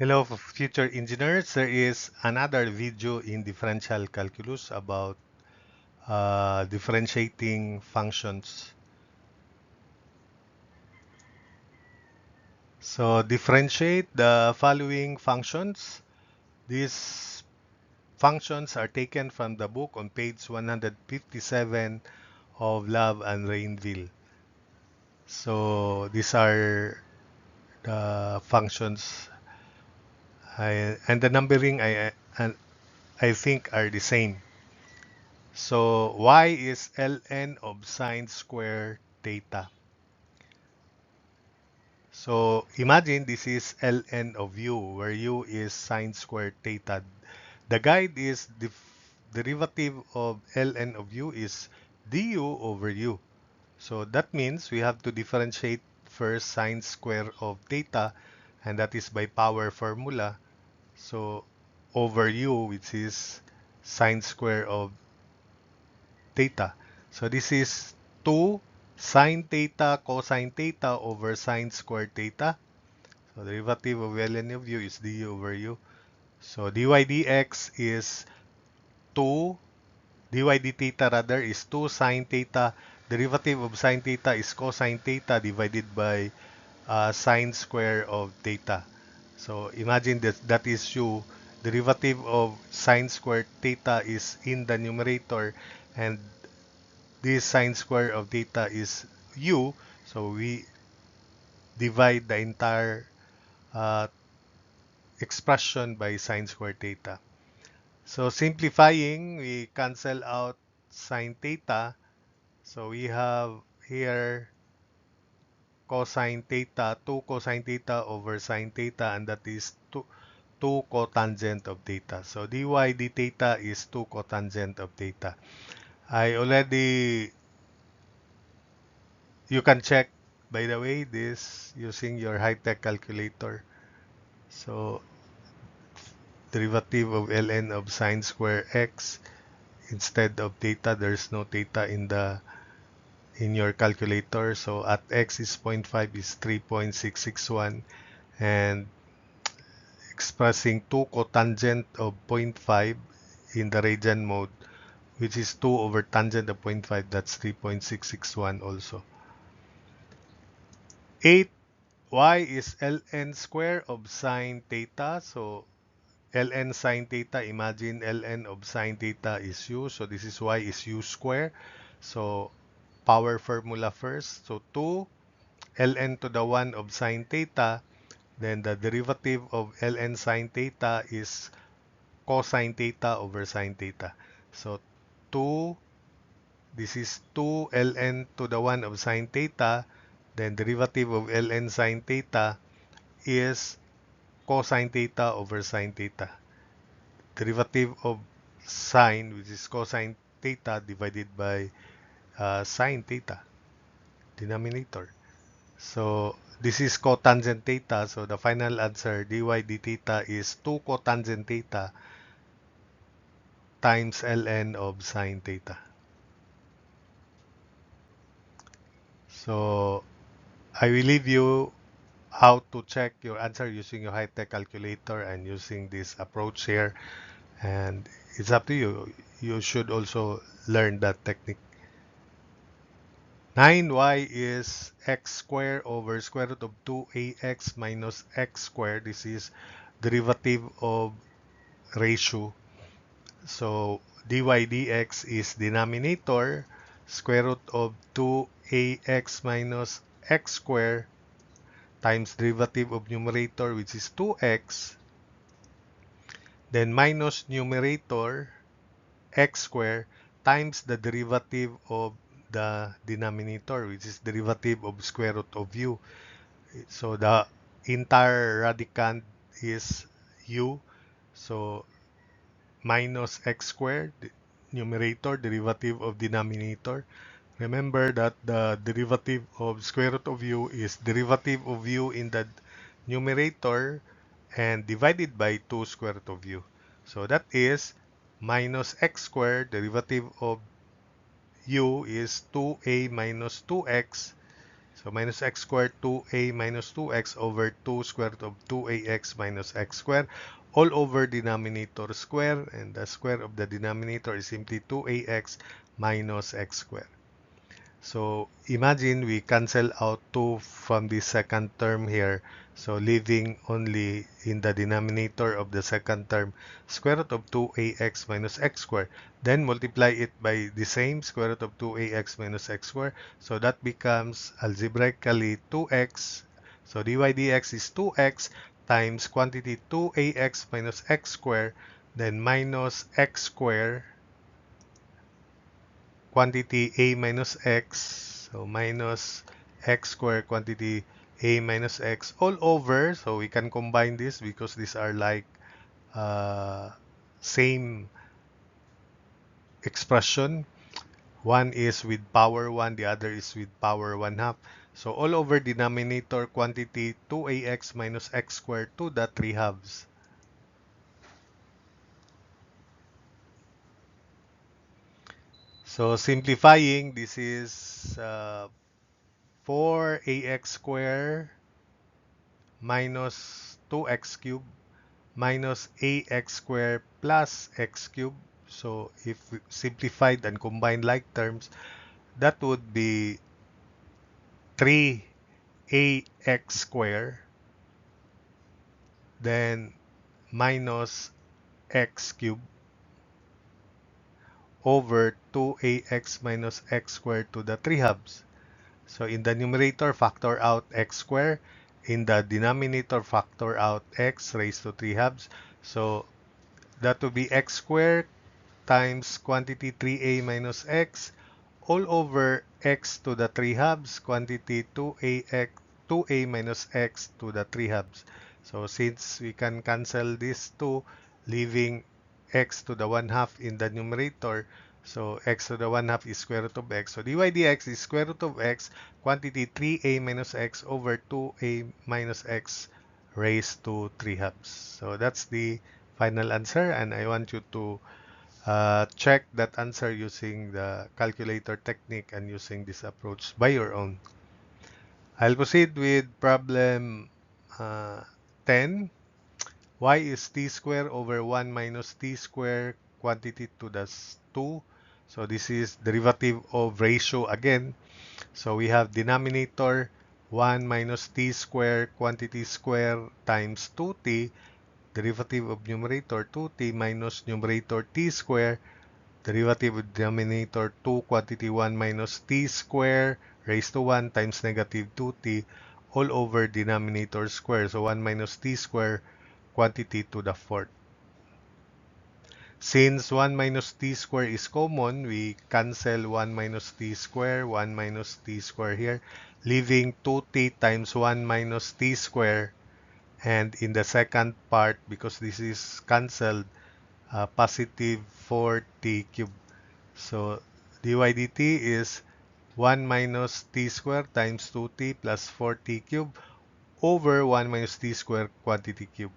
Hello, future engineers. There is another video in differential calculus about differentiating functions. So differentiate the following functions. These functions are taken from the book on page 157 of Love and Rainville. So these are the functions and the numbering I think are the same. So y is ln of sine square theta. So imagine this is ln of u, where u is sine square theta. The guide is the derivative of ln of u is du over u. So that means we have to differentiate first sine square of theta, and that is by power formula. So over u, which is sine square of theta. So this is 2 sine theta cosine theta over sine squared theta. So the derivative of ln of u is du over u. So dy dx is 2, dy d theta rather is 2 sine theta. Derivative of sine theta is cosine theta divided by sine square of theta. So imagine that is u. Derivative of sine squared theta is in the numerator, and this sine square of theta is u, so we divide the entire uh, expression by sine square theta. So simplifying, we cancel out sine theta. So we have here cosine theta, 2 cosine theta over sine theta, and that is 2 cotangent of theta. So dy d theta is 2 cotangent of theta. I already You can check, by the way, this using your high-tech calculator. So derivative of ln of sine square x, instead of theta, there's no theta in your calculator. So at x is 0.5 is 3.661, and expressing 2 cotangent of 0.5 in the radian mode, which is 2 over tangent of 0.5, that's 3.661 also. 8 y is ln square of sine theta. So ln sine theta, imagine ln of sine theta is u. So this is y is u square. So power formula first. So 2 ln to the 1 of sine theta. Then the derivative of ln sine theta is cosine theta over sine theta. So 2, this is 2 ln to the 1 of sine theta. Then derivative of ln sine theta is cosine theta over sine theta. Derivative of sine, which is cosine theta, divided by sine theta, denominator. So this is cotangent theta. So the final answer, dy d theta, is 2 cotangent theta times ln of sine theta. So I will leave you how to check your answer using your high-tech calculator and using this approach here. And it's up to you. You should also learn that technique. 9y is x squared over square root of 2ax minus x squared. This is derivative of ratio. So dy dx is denominator, square root of 2ax minus x squared times derivative of numerator, which is 2x, then minus numerator x squared times the derivative of the denominator, which is derivative of square root of u. So the entire radicand is u. So minus x squared, numerator, derivative of denominator. Remember that the derivative of square root of u is derivative of u in the numerator and divided by 2 square root of u. So that is minus x squared, derivative of u is 2a minus 2x. So minus x squared 2a minus 2x over 2 square root of 2ax minus x squared all over denominator square, and the square of the denominator is simply 2ax minus x squared. So imagine we cancel out 2 from the second term here. So leaving only in the denominator of the second term square root of 2ax minus x squared. Then multiply it by the same square root of 2ax minus x squared. So that becomes algebraically 2x. So dy dx is 2x times quantity 2ax minus x squared, then minus x squared quantity a minus x, so minus x squared quantity a minus x all over. So we can combine this because these are like same expression. One is with power 1, the other is with power 1 half. So all over denominator quantity 2ax minus x squared to the 3 halves. So simplifying, this is 4ax squared minus 2x cubed minus ax squared plus x cubed. So if we simplified and combined like terms, that would be 3ax squared then minus x cubed over 2ax minus x squared to the 3 halves. So in the numerator, factor out x squared. In the denominator, factor out x raised to 3 halves. So that would be x squared times quantity 3a minus x all over x to the 3 halves quantity 2a minus x to the 3 halves. So since we can cancel these two, leaving x to the 1 half in the numerator, so x to the 1 half is square root of x. So dy dx is square root of x quantity 3a minus x over 2a minus x raised to 3 halves. So that's the final answer, and I want you to check that answer using the calculator technique and using this approach by your own. I'll proceed with problem 10. Y is t squared over 1 minus t squared quantity to the 2. So this is derivative of ratio again. So we have denominator 1 minus t squared quantity squared times 2t, derivative of numerator 2t minus numerator t squared, derivative of denominator 2 quantity 1 minus t square raised to 1 times negative 2t all over denominator square. So 1 minus t square quantity to the fourth. Since 1 minus t square is common, we cancel 1 minus t square, 1 minus t square here, leaving 2t times 1 minus t square. And in the second part, because this is cancelled, positive 4t cubed. So dy dt is 1 minus t squared times 2t plus 4t cubed over 1 minus t squared quantity cube.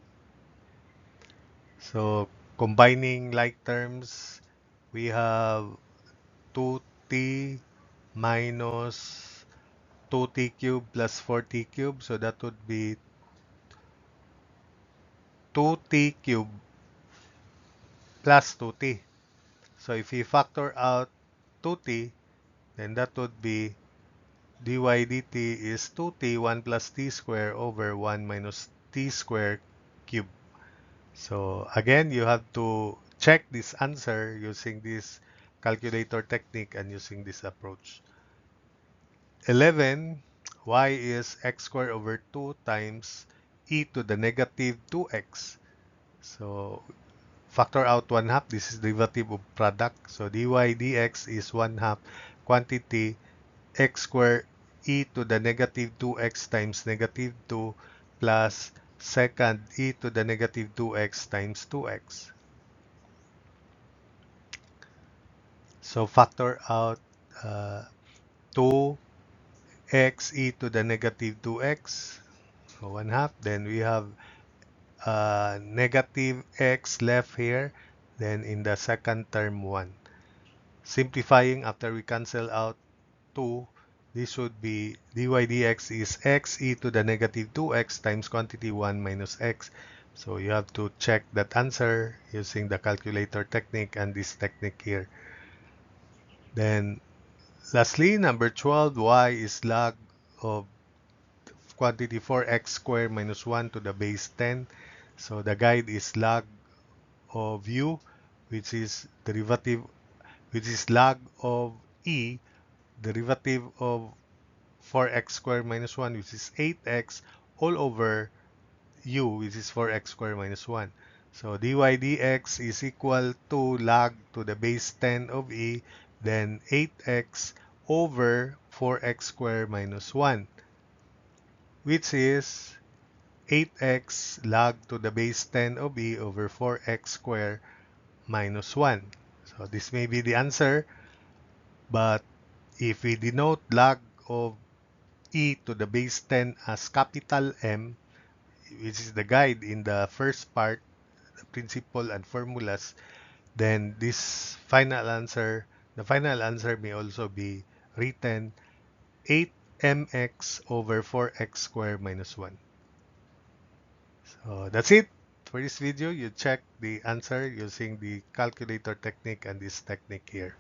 So combining like terms, we have 2t minus 2t cubed plus 4t cubed. So that would be 2t cubed plus 2t. So if we factor out 2t, then that would be dy dt is 2t 1 plus t square over 1 minus t square cube. So again, you have to check this answer using this calculator technique and using this approach. 11, y is x squared over 2 times e to the negative 2x. So factor out 1 half. This is derivative of product. So dy dx is 1 half quantity x squared e to the negative 2x times negative 2 plus second e to the negative 2x times 2x. So factor out 2x e to the negative 2x, so 1 half. Then we have negative x left here. Then in the second term 1. Simplifying after we cancel out 2, this would be dy dx is x e to the negative 2x times quantity 1 minus x. So you have to check that answer using the calculator technique and this technique here. Then lastly, number 12, y is log of quantity 4x squared minus 1 to the base 10. So the guide is log of u, which is log of e, derivative of 4x squared minus 1, which is 8x, all over u, which is 4x squared minus 1. So dy dx is equal to log to the base 10 of e, then 8x over 4x squared minus 1, which is 8x log to the base 10 of e over 4x squared minus 1. So this may be the answer, but if we denote log of e to the base 10 as capital M, which is the guide in the first part, the principle and formulas, then the final answer may also be written 8mx over 4x squared minus 1. So that's it for this video. You check the answer using the calculator technique and this technique here.